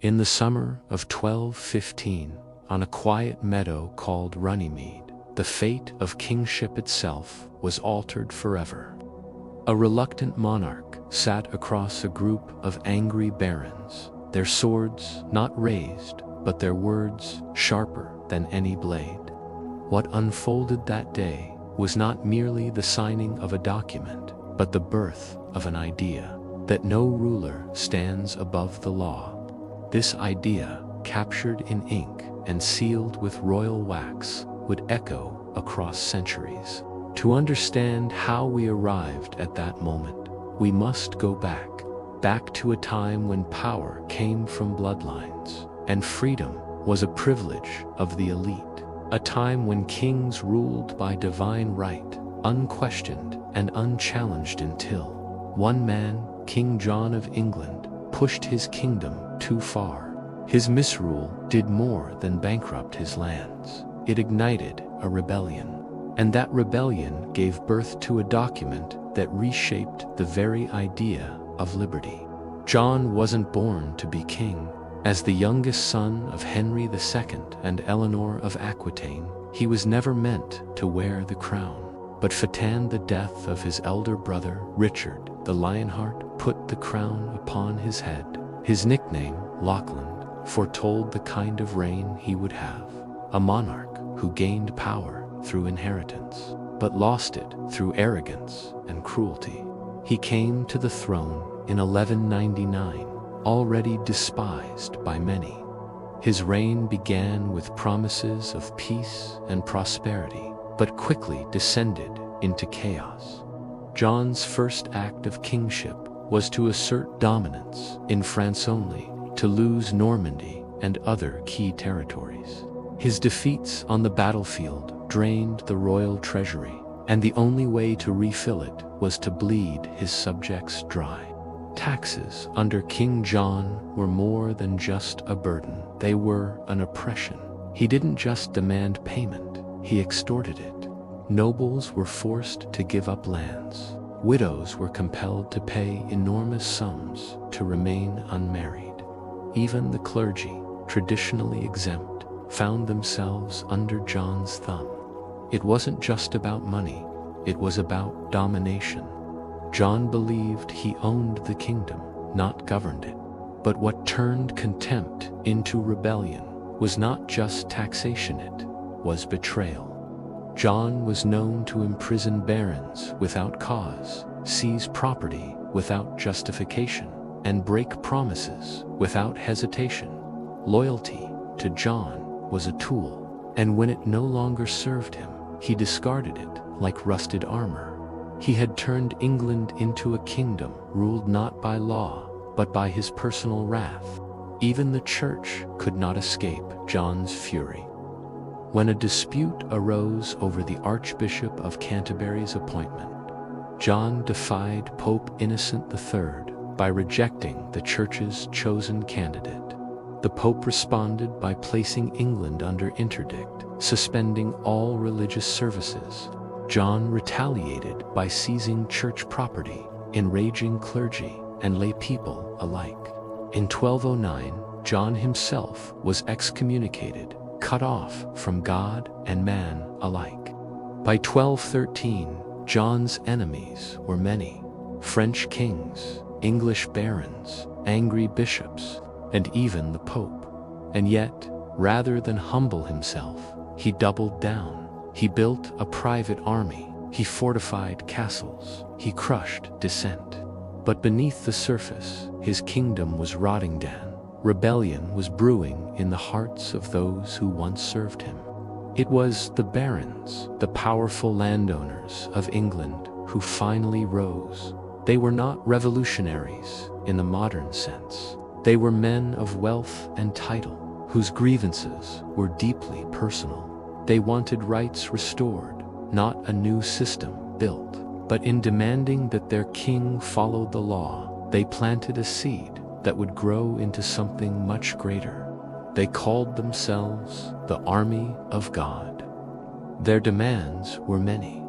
In the summer of 1215, on a quiet meadow called Runnymede, the fate of kingship itself was altered forever. A reluctant monarch sat across a group of angry barons, their swords not raised, but their words sharper than any blade. What unfolded that day was not merely the signing of a document, but the birth of an idea that no ruler stands above the law. This idea, captured in ink and sealed with royal wax, would echo across centuries. To understand how we arrived at that moment, we must go back to a time when power came from bloodlines, and freedom was a privilege of the elite. A time when kings ruled by divine right, unquestioned and unchallenged until one man, King John of England, pushed his kingdom too far. His misrule did more than bankrupt his lands. It ignited a rebellion. And that rebellion gave birth to a document that reshaped the very idea of liberty. John wasn't born to be king. As the youngest son of Henry II and Eleanor of Aquitaine, he was never meant to wear the crown. But Fatan, the death of his elder brother, Richard the Lionheart, put the crown upon his head. His nickname, Lachlan, foretold the kind of reign he would have. A monarch who gained power through inheritance, but lost it through arrogance and cruelty. He came to the throne in 1199, already despised by many. His reign began with promises of peace and prosperity, but quickly descended into chaos. John's first act of kingship was to assert dominance in France only, to lose Normandy and other key territories. His defeats on the battlefield drained the royal treasury, and the only way to refill it was to bleed his subjects dry. Taxes under King John were more than just a burden. They were an oppression. He didn't just demand payment, he extorted it. Nobles were forced to give up lands. Widows were compelled to pay enormous sums to remain unmarried. Even the clergy, traditionally exempt, found themselves under John's thumb. It wasn't just about money, it was about domination. John believed he owned the kingdom, not governed it. But what turned contempt into rebellion was not just taxation, it was betrayal. John was known to imprison barons without cause, seize property without justification, and break promises without hesitation. Loyalty to John was a tool, and when it no longer served him, he discarded it like rusted armor. He had turned England into a kingdom ruled not by law, but by his personal wrath. Even the church could not escape John's fury. When a dispute arose over the Archbishop of Canterbury's appointment, John defied Pope Innocent III by rejecting the church's chosen candidate. The Pope responded by placing England under interdict, suspending all religious services. John retaliated by seizing church property, enraging clergy and lay people alike. In 1209, John himself was excommunicated, cut off from God and man alike. By 1213, John's enemies were many: French kings, English barons, angry bishops, and even the Pope. And yet, rather than humble himself, he doubled down. He built a private army, he fortified castles, he crushed dissent. But beneath the surface, his kingdom was rotting down. Rebellion was brewing in the hearts of those who once served him. It was the barons, the powerful landowners of England, who finally rose. They were not revolutionaries in the modern sense. They were men of wealth and title, whose grievances were deeply personal. They wanted rights restored, not a new system built. But in demanding that their king follow the law, they planted a seed that would grow into something much greater. They called themselves the Army of God. Their demands were many: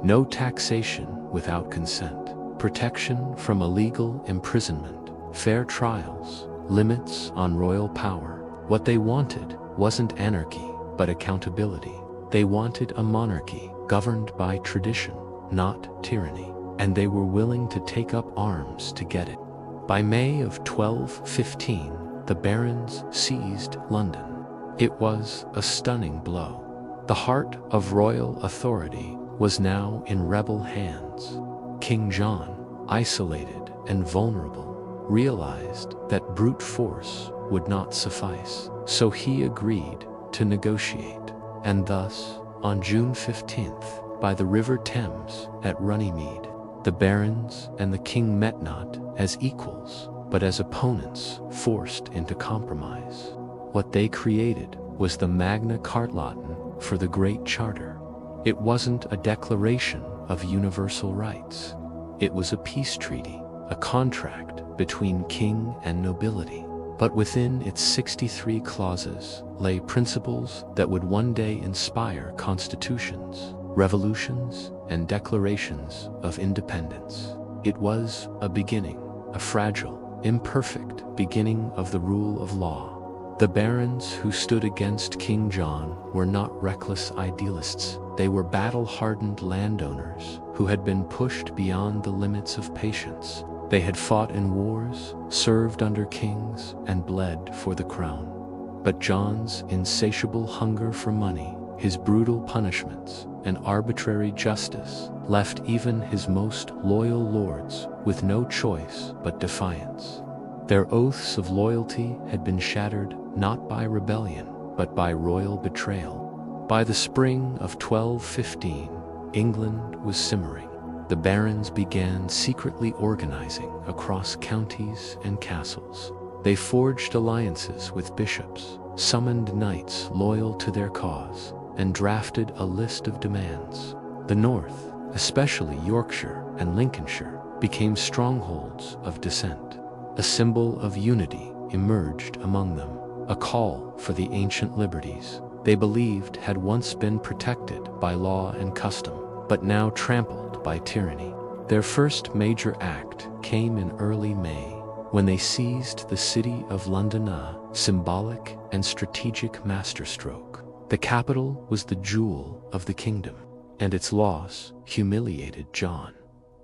no taxation without consent, protection from illegal imprisonment, fair trials, limits on royal power. What they wanted wasn't anarchy, but accountability. They wanted a monarchy governed by tradition, not tyranny, and they were willing to take up arms to get it. By May of 1215, the barons seized London. It was a stunning blow. The heart of royal authority was now in rebel hands. King John, isolated and vulnerable, realized that brute force would not suffice, so he agreed to negotiate. And thus, on June 15th, by the River Thames at Runnymede, the barons and the king met not as equals, but as opponents forced into compromise. What they created was the Magna Carta for the Great Charter. It wasn't a declaration of universal rights. It was a peace treaty, a contract between king and nobility. But within its 63 clauses lay principles that would one day inspire constitutions, revolutions, and declarations of independence. It was a beginning, a fragile, imperfect beginning of the rule of law. The barons who stood against King John were not reckless idealists. They were battle-hardened landowners who had been pushed beyond the limits of patience. They had fought in wars, served under kings, and bled for the crown. But John's insatiable hunger for money, his brutal punishments, and arbitrary justice left even his most loyal lords with no choice but defiance. Their oaths of loyalty had been shattered not by rebellion, but by royal betrayal. By the spring of 1215, England was simmering. The barons began secretly organizing across counties and castles. They forged alliances with bishops, summoned knights loyal to their cause, and drafted a list of demands. The north, especially Yorkshire and Lincolnshire, became strongholds of dissent. A symbol of unity emerged among them, a call for the ancient liberties they believed had once been protected by law and custom, but now trampled by tyranny. Their first major act came in early May, when they seized the city of London, a symbolic and strategic masterstroke. The capital was the jewel of the kingdom, and its loss humiliated John.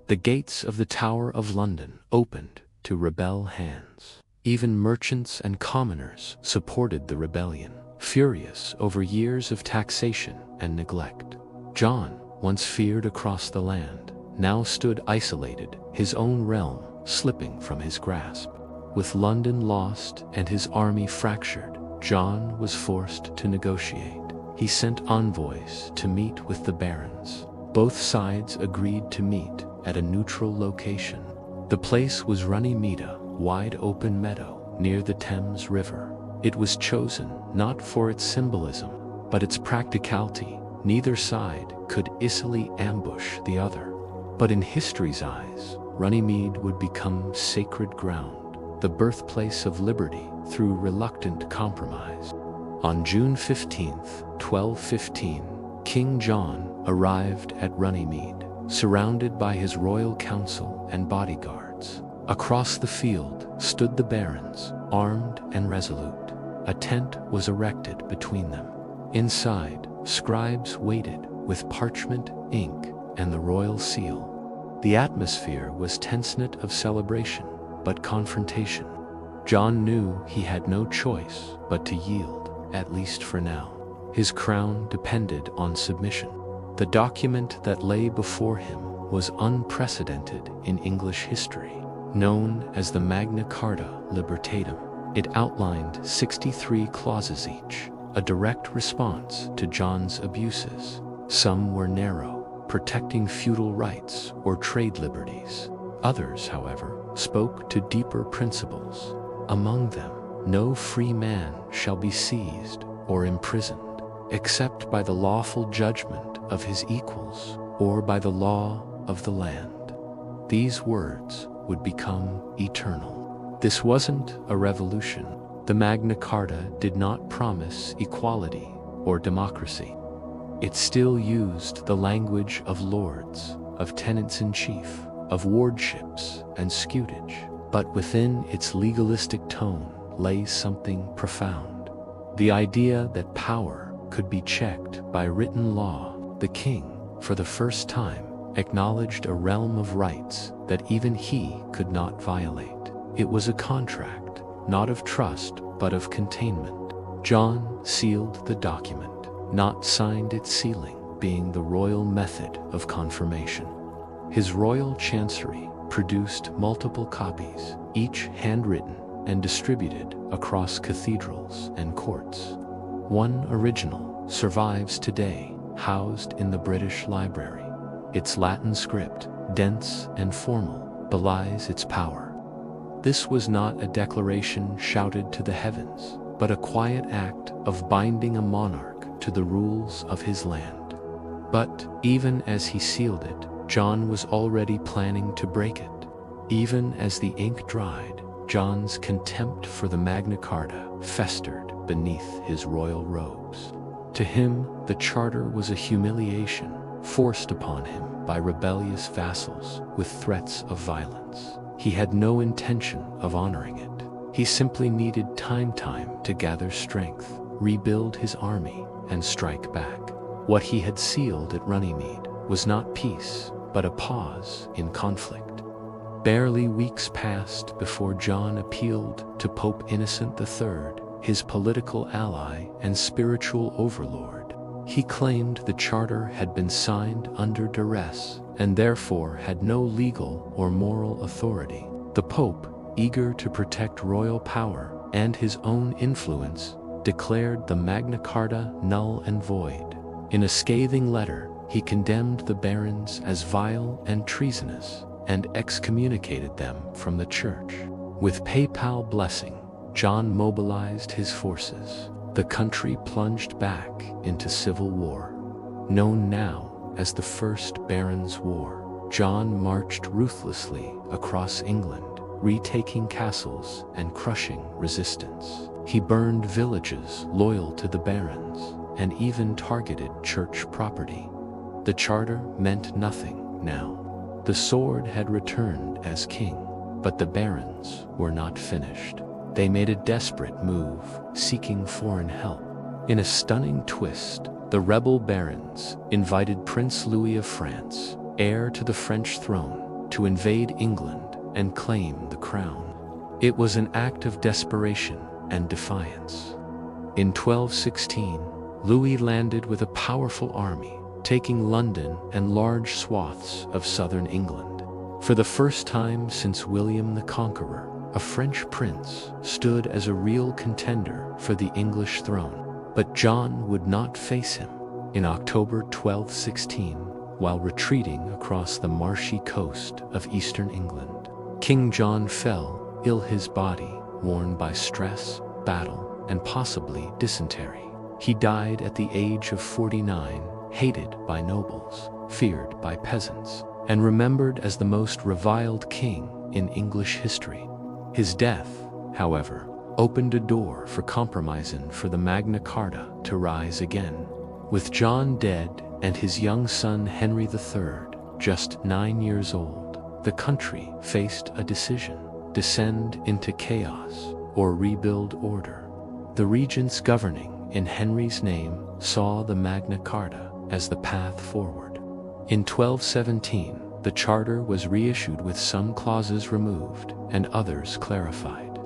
The gates of the Tower of London opened to rebel hands. Even merchants and commoners supported the rebellion, furious over years of taxation and neglect. John, once feared across the land, now stood isolated, his own realm slipping from his grasp. With London lost and his army fractured, John was forced to negotiate. He sent envoys to meet with the barons. Both sides agreed to meet at a neutral location. The place was Runnymede, a wide open meadow near the Thames River. It was chosen not for its symbolism, but its practicality. Neither side could easily ambush the other. But in history's eyes, Runnymede would become sacred ground, the birthplace of liberty through reluctant compromise. On June 15, 1215, King John arrived at Runnymede, surrounded by his royal council and bodyguards. Across the field stood the barons, armed and resolute. A tent was erected between them. Inside, scribes waited with parchment, ink, and the royal seal. The atmosphere was tenseness of celebration, but confrontation. John knew he had no choice but to yield, at least for now. His crown depended on submission. The document that lay before him was unprecedented in English history, known as the Magna Carta Libertatum. It outlined 63 clauses each, a direct response to John's abuses. Some were narrow, protecting feudal rights or trade liberties. Others, however, spoke to deeper principles. Among them, no free man shall be seized or imprisoned, except by the lawful judgment of his equals or by the law of the land. These words would become eternal. This wasn't a revolution. The Magna Carta did not promise equality or democracy. It still used the language of lords, of tenants-in-chief, of wardships and scutage. But within its legalistic tone lay something profound. The idea that power could be checked by written law. The king, for the first time, acknowledged a realm of rights that even he could not violate. It was a contract, not of trust, but of containment. John sealed the document, not signed its sealing being the royal method of confirmation. His royal chancery produced multiple copies, each handwritten and distributed across cathedrals and courts. One original survives today, housed in the British Library. Its Latin script, dense and formal, belies its power. This was not a declaration shouted to the heavens, but a quiet act of binding a monarch to the rules of his land. But even as he sealed it, John was already planning to break it. Even as the ink dried, John's contempt for the Magna Carta festered beneath his royal robes. To him, the charter was a humiliation forced upon him by rebellious vassals with threats of violence. He had no intention of honoring it. He simply needed time to gather strength, rebuild his army, and strike back. What he had sealed at Runnymede was not peace, but a pause in conflict. Barely weeks passed before John appealed to Pope Innocent III, his political ally and spiritual overlord. He claimed the charter had been signed under duress and therefore had no legal or moral authority. The Pope, eager to protect royal power and his own influence, declared the Magna Carta null and void. In a scathing letter, he condemned the barons as vile and treasonous and excommunicated them from the church. With papal blessing, John mobilized his forces. The country plunged back into civil war. Known now as the First Barons' War, John marched ruthlessly across England, retaking castles and crushing resistance. He burned villages loyal to the barons and even targeted church property. The charter meant nothing now. The sword had returned as king, but the barons were not finished. They made a desperate move, seeking foreign help. In a stunning twist, the rebel barons invited Prince Louis of France, heir to the French throne, to invade England and claim the crown. It was an act of desperation and defiance. In 1216, Louis landed with a powerful army, taking London and large swaths of southern England. For the first time since William the Conqueror, a French prince stood as a real contender for the English throne. But John would not face him. In October 1216, while retreating across the marshy coast of eastern England, King John fell ill, his body worn by stress, battle, and possibly dysentery. He died at the age of 49, hated by nobles, feared by peasants, and remembered as the most reviled king in English history. His death, however, opened a door for compromising for the Magna Carta to rise again. With John dead and his young son Henry III, just 9 years old, the country faced a decision: descend into chaos or rebuild order. The regents governing in Henry's name saw the Magna Carta as the path forward. In 1217, the charter was reissued with some clauses removed and others clarified.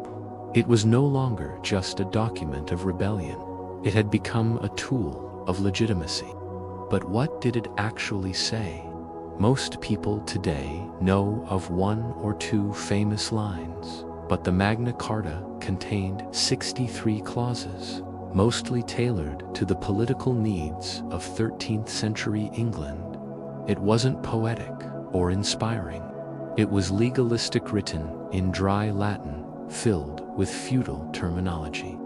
It was no longer just a document of rebellion. It had become a tool of legitimacy. But what did it actually say? Most people today know of one or two famous lines, but the Magna Carta contained 63 clauses, mostly tailored to the political needs of 13th century England. It wasn't poetic or inspiring. It was legalistic, written in dry Latin, filled with feudal terminology.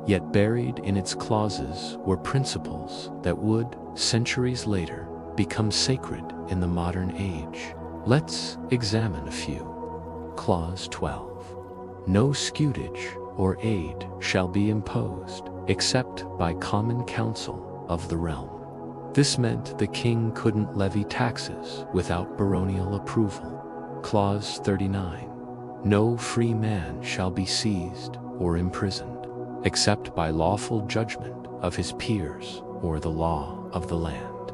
Yet buried in its clauses were principles that would, centuries later, become sacred in the modern age. Let's examine a few. Clause 12. No scutage or aid shall be imposed, except by common council of the realm. This meant the king couldn't levy taxes without baronial approval. Clause 39. no free man shall be seized or imprisoned, except by lawful judgment of his peers or the law of the land.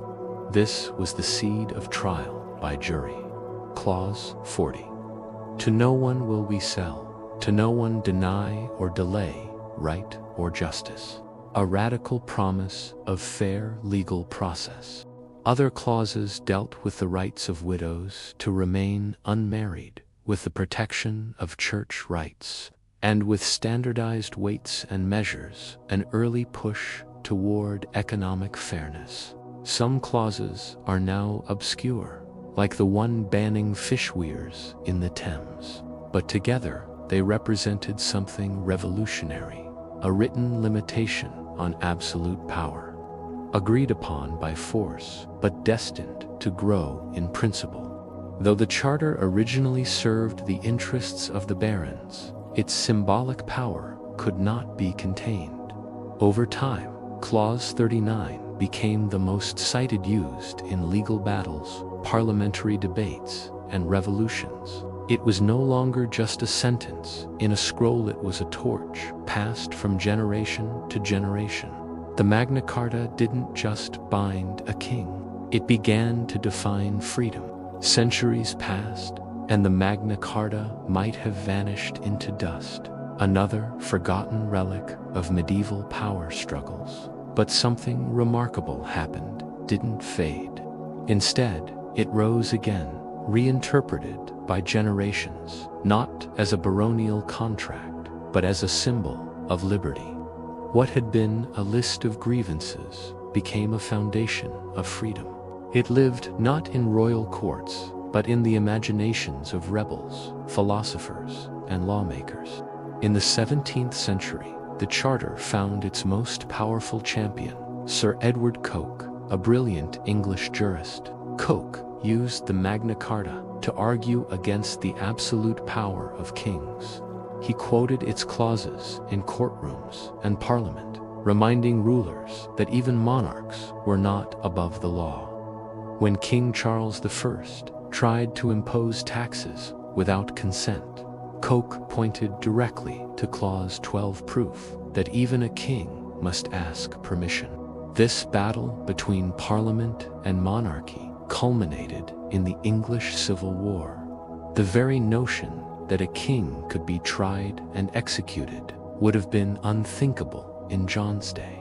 This was the seed of trial by jury. Clause 40. To no one will we sell, to no one deny or delay right or justice. A radical promise of fair legal process. Other clauses dealt with the rights of widows to remain unmarried, with the protection of church rights, and with standardized weights and measures, an early push toward economic fairness. Some clauses are now obscure, like the one banning fish weirs in the Thames, but together they represented something revolutionary, a written limitation on absolute power, agreed upon by force but destined to grow in principle. Though the charter originally served the interests of the barons, its symbolic power could not be contained. Over time, Clause 39 became the most cited used in legal battles, parliamentary debates, and revolutions. It was no longer just a sentence in a scroll, it was a torch passed from generation to generation. The Magna Carta didn't just bind a king, it began to define freedom. Centuries passed, and the Magna Carta might have vanished into dust, another forgotten relic of medieval power struggles. But something remarkable happened, didn't fade. Instead, it rose again, reinterpreted by generations, not as a baronial contract, but as a symbol of liberty. What had been a list of grievances became a foundation of freedom. It lived not in royal courts, but in the imaginations of rebels, philosophers, and lawmakers. In the 17th century, the Charter found its most powerful champion, Sir Edward Coke, a brilliant English jurist. Coke used the Magna Carta to argue against the absolute power of kings. He quoted its clauses in courtrooms and parliament, reminding rulers that even monarchs were not above the law. When King Charles I tried to impose taxes without consent, Coke pointed directly to Clause 12, proof that even a king must ask permission. This battle between parliament and monarchy culminated in the English Civil War. The very notion that a king could be tried and executed would have been unthinkable in John's day.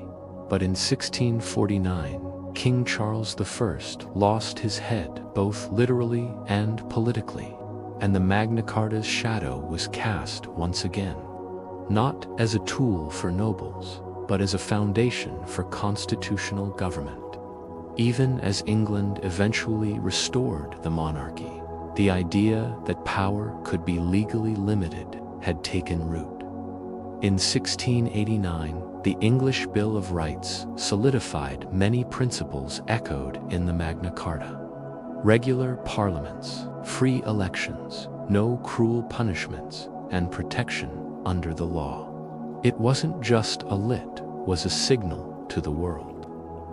But in 1649, King Charles I lost his head both literally and politically, and the Magna Carta's shadow was cast once again, not as a tool for nobles, but as a foundation for constitutional government. Even as England eventually restored the monarchy, the idea that power could be legally limited had taken root. In 1689, the English Bill of Rights solidified many principles echoed in the Magna Carta. Regular parliaments, free elections, no cruel punishments, and protection under the law. It wasn't just a lit, was a signal to the world.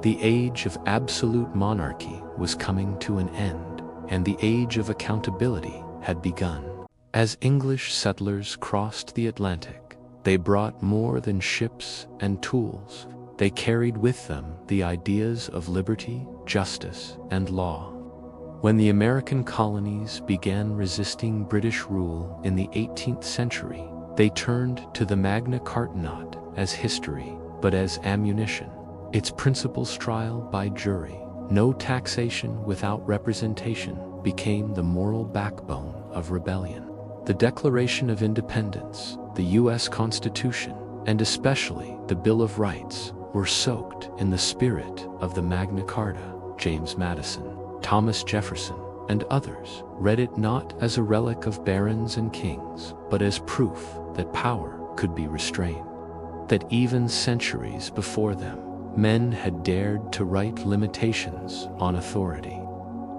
The age of absolute monarchy was coming to an end, and the age of accountability had begun. As English settlers crossed the Atlantic, they brought more than ships and tools. They carried with them the ideas of liberty, justice, and law. When the American colonies began resisting British rule in the 18th century, they turned to the Magna Carta not as history, but as ammunition. Its principles, trial by jury, no taxation without representation, became the moral backbone of rebellion. The Declaration of Independence, the U.S. Constitution, and especially the Bill of Rights, were soaked in the spirit of the Magna Carta. James Madison, Thomas Jefferson, and others read it not as a relic of barons and kings, but as proof that power could be restrained. That even centuries before them, men had dared to write limitations on authority.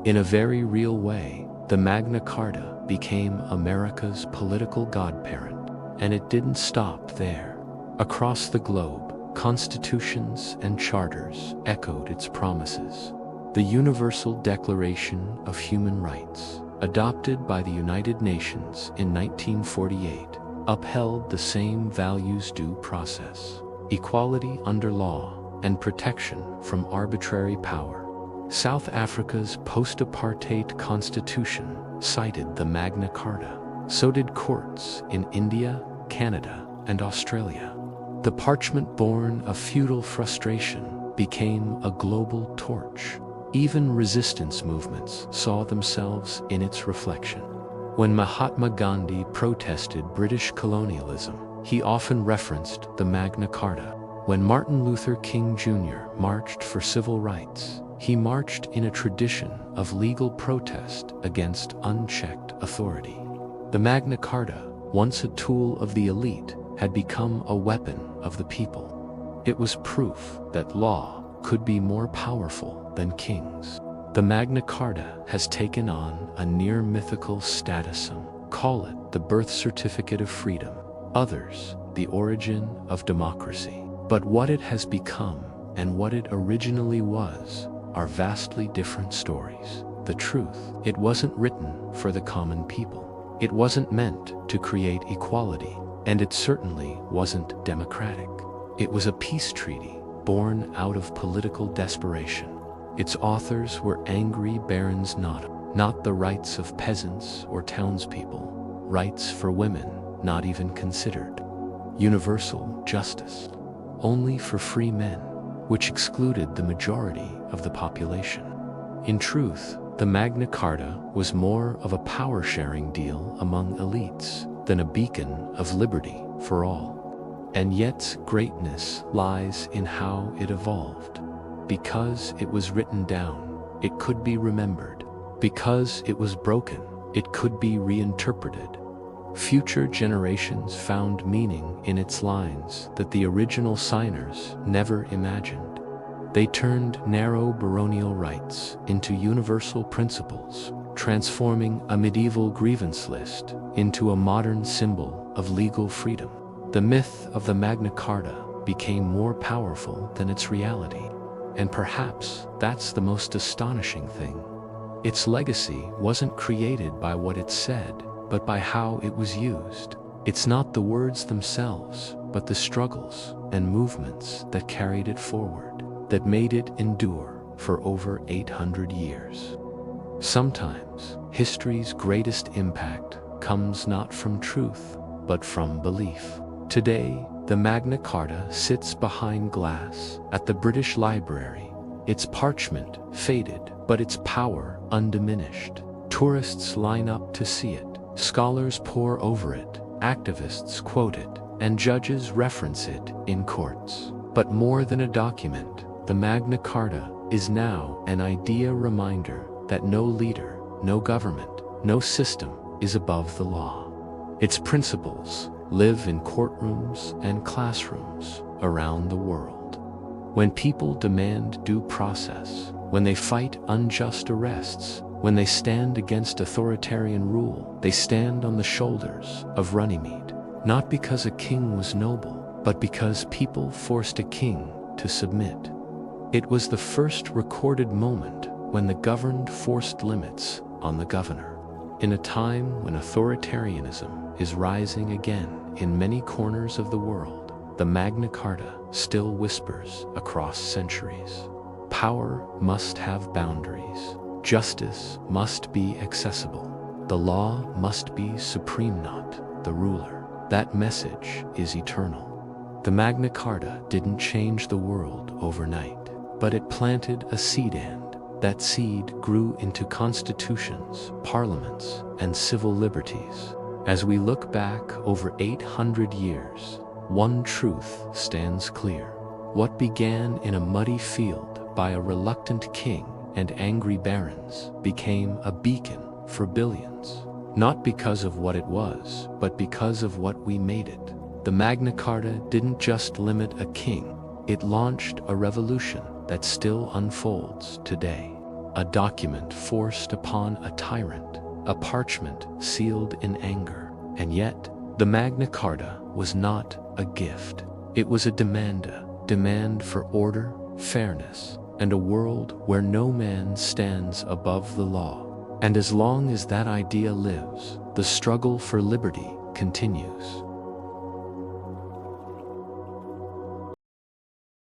In a very real way, the Magna Carta became America's political godparent, and it didn't stop there. Across the globe, constitutions and charters echoed its promises. The Universal Declaration of Human Rights, adopted by the United Nations in 1948, upheld the same values: due process, equality under law, and protection from arbitrary power. South Africa's post-apartheid constitution cited the Magna Carta. So did courts in India, Canada, and Australia. The parchment born of feudal frustration became a global torch. Even resistance movements saw themselves in its reflection. When Mahatma Gandhi protested British colonialism, he often referenced the Magna Carta. When Martin Luther King Jr. marched for civil rights, he marched in a tradition of legal protest against unchecked authority. The Magna Carta, once a tool of the elite, had become a weapon of the people. It was proof that law could be more powerful than kings. The Magna Carta has taken on a near mythical status. Some call it the birth certificate of freedom, others the origin of democracy. But what it has become and what it originally was are vastly different stories. The truth: it wasn't written for the common people. It wasn't meant to create equality, and it certainly wasn't democratic. It was a peace treaty born out of political desperation. Its authors were angry barons, not the rights of peasants or townspeople, rights for women not even considered, universal justice only for free men, which excluded the majority of the population. In truth, the Magna Carta was more of a power-sharing deal among elites than a beacon of liberty for all. And yet greatness lies in how it evolved. Because it was written down, it could be remembered. Because it was broken, it could be reinterpreted. Future generations found meaning in its lines that the original signers never imagined. They turned narrow baronial rights into universal principles, transforming a medieval grievance list into a modern symbol of legal freedom. The myth of the Magna Carta became more powerful than its reality. And perhaps that's the most astonishing thing. Its legacy wasn't created by what it said, but by how it was used. It's not the words themselves, but the struggles and movements that carried it forward, that made it endure for over 800 years. Sometimes, history's greatest impact comes not from truth, but from belief. Today, the Magna Carta sits behind glass at the British Library, its parchment faded, but its power undiminished. Tourists line up to see it, scholars pore over it, activists quote it, and judges reference it in courts. But more than a document, the Magna Carta is now an idea reminder that no leader, no government, no system is above the law. Its principles live in courtrooms and classrooms around the world. When people demand due process, when they fight unjust arrests, when they stand against authoritarian rule, they stand on the shoulders of Runnymede, not because a king was noble, but because people forced a king to submit. It was the first recorded moment when the governed forced limits on the governor. In a time when authoritarianism is rising again in many corners of the world, the Magna Carta still whispers across centuries. Power must have boundaries. Justice must be accessible. The law must be supreme, not the ruler. That message is eternal. The Magna Carta didn't change the world overnight, but it planted a seed, and that seed grew into constitutions, parliaments, and civil liberties. As we look back over 800 years, one truth stands clear. What began in a muddy field by a reluctant king and angry barons became a beacon for billions. Not because of what it was, but because of what we made it. The Magna Carta didn't just limit a king, it launched a revolution that still unfolds today. A document forced upon a tyrant, a parchment sealed in anger. And yet, the Magna Carta was not a gift. It was a demand for order, fairness, and a world where no man stands above the law. And as long as that idea lives, the struggle for liberty continues.